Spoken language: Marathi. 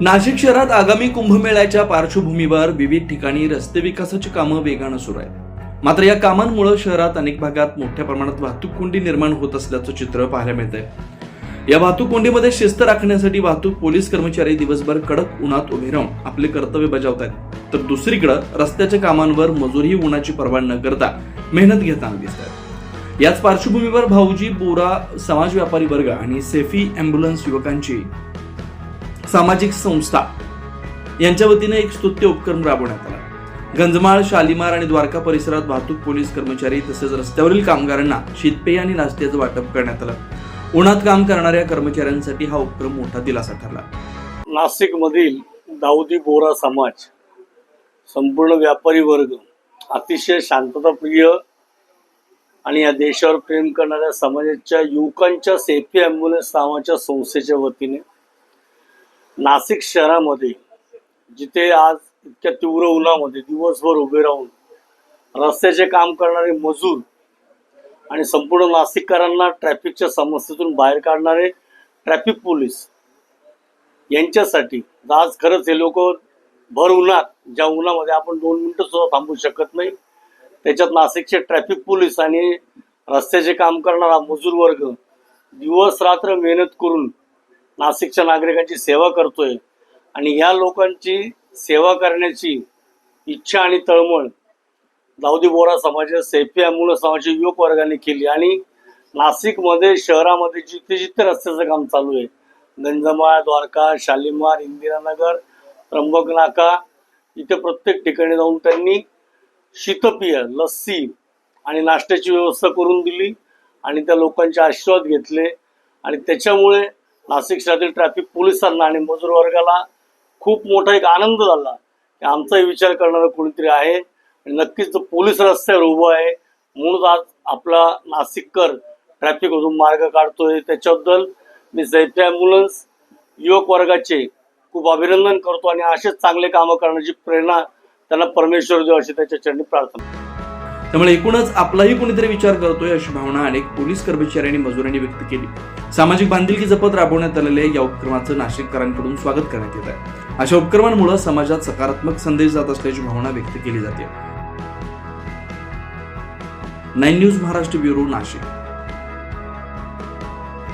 नाशिक शहरात आगामी कुंभमेळ्याच्या पार्श्वभूमीवर विविध ठिकाणी रस्ते विकासाची कामं वेगानं सुरू आहेत। मात्र या कामांमुळे शहरात अनेक भागात मोठ्या प्रमाणात वाहतूक कोंडी निर्माण होत असल्याचं चित्र पाहायला मिळतंय। या वाहतूक कोंडीमध्ये शिस्त राखण्यासाठी वाहतूक पोलीस कर्मचारी दिवसभर कडक उन्हात उभे राहून आपले कर्तव्य बजावतात, तर दुसरीकडे रस्त्याच्या कामांवर मजुरी उन्हाची पर्वा न करता मेहनत घेताना दिसतात। याच पार्श्वभूमीवर भाऊजी बोरा समाज व्यापारी वर्ग आणि सेफी अँब्युलन्स युवकांची सामाजिक संस्था यांच्या वतीने एक स्तुत्य उपक्रम राबवण्यात आला। गंजमाळ, शालिमार आणि द्वारका परिसरात वाहतूक पोलीस कर्मचारी तसेच रस्त्यावरील कामगारांना शीतपेय आणि नाश्त्याचं वाटप करण्यात आलं। उन्हात काम करणाऱ्या कर्मचाऱ्यांसाठी हा उपक्रम मोठा दिलासा ठरला। नाशिक मधील दाऊदी बोरा समाज, संपूर्ण व्यापारी वर्ग, अतिशय शांतताप्रिय आणि या देशावर प्रेम करणाऱ्या समाजाच्या युवकांच्या सेफी अँब्युलन्स नावाच्या संस्थेच्या वतीने नाशिक शहरामध्ये, जिथे आज इतक्या तीव्र उन्हामध्ये दिवसभर उभे राहून रस्त्याचे काम करणारे मजूर आणि संपूर्ण नाशिककरांना ट्रॅफिकच्या समस्येतून बाहेर काढणारे ट्रॅफिक पोलीस यांच्यासाठी आज खरंच हे लोक भर उन्हात, ज्या उन्हामध्ये आपण 2 मिनिटं सुद्धा थांबू शकत नाही, त्याच्यात नाशिकचे ट्रॅफिक पोलीस आणि रस्त्याचे काम करणारा मजूर वर्ग दिवस रात्र मेहनत करून नाशिकच्या नागरिकांची सेवा करतोय। आणि या लोकांची सेवा करण्याची इच्छा आणि तळमळ दाऊदी बोरा समाजाच्या सेफी अँब्युलन्स नावाच्या युवक वर्गाने केली। आणि नाशिकमध्ये शहरामध्ये जिथे जिथे रस्त्याचं काम चालू आहे, गंजमाळ, द्वारका, शालिमार, इंदिरानगर, त्र्यंबक नाका, इथे प्रत्येक ठिकाणी जाऊन त्यांनी शीतपेय, लस्सी आणि नाश्त्याची व्यवस्था करून दिली आणि त्या लोकांचे आशीर्वाद घेतले। आणि त्याच्यामुळे नाशिक शहरातील ट्रॅफिक पोलिसांना आणि मजूर वर्गाला खूप मोठा एक आनंद झाला की आमचाही विचार करणारं कोणीतरी आहे आणि नक्कीच पोलीस रस्त्यावर उभं आहे, म्हणून आज आपला नाशिककर ट्रॅफिकमधून मार्ग काढतोय। त्याच्याबद्दल मी सेफी अँब्युलन्स युवक वर्गाचे खूप अभिनंदन करतो आणि असेच चांगले कामं करण्याची प्रेरणा त्यांना परमेश्वर देव अशी त्याच्या चरणी प्रार्थना। त्यामुळे एकूणच आपलाही कोणीतरी विचार करतोय अशी भावना अनेक पोलीस कर्मचारी आणि मजुरांनी व्यक्त केली। सामाजिक बांधिलकी जपत राबवण्यात आलेल्या या उपक्रमाचं नाशिककरांकडून स्वागत करण्यात येत आहे। अशा उपक्रमांमुळे समाजात सकारात्मक संदेश जात असल्याची भावना व्यक्त केली जाते। 9 न्यूज महाराष्ट्र ब्युरो, नाशिक।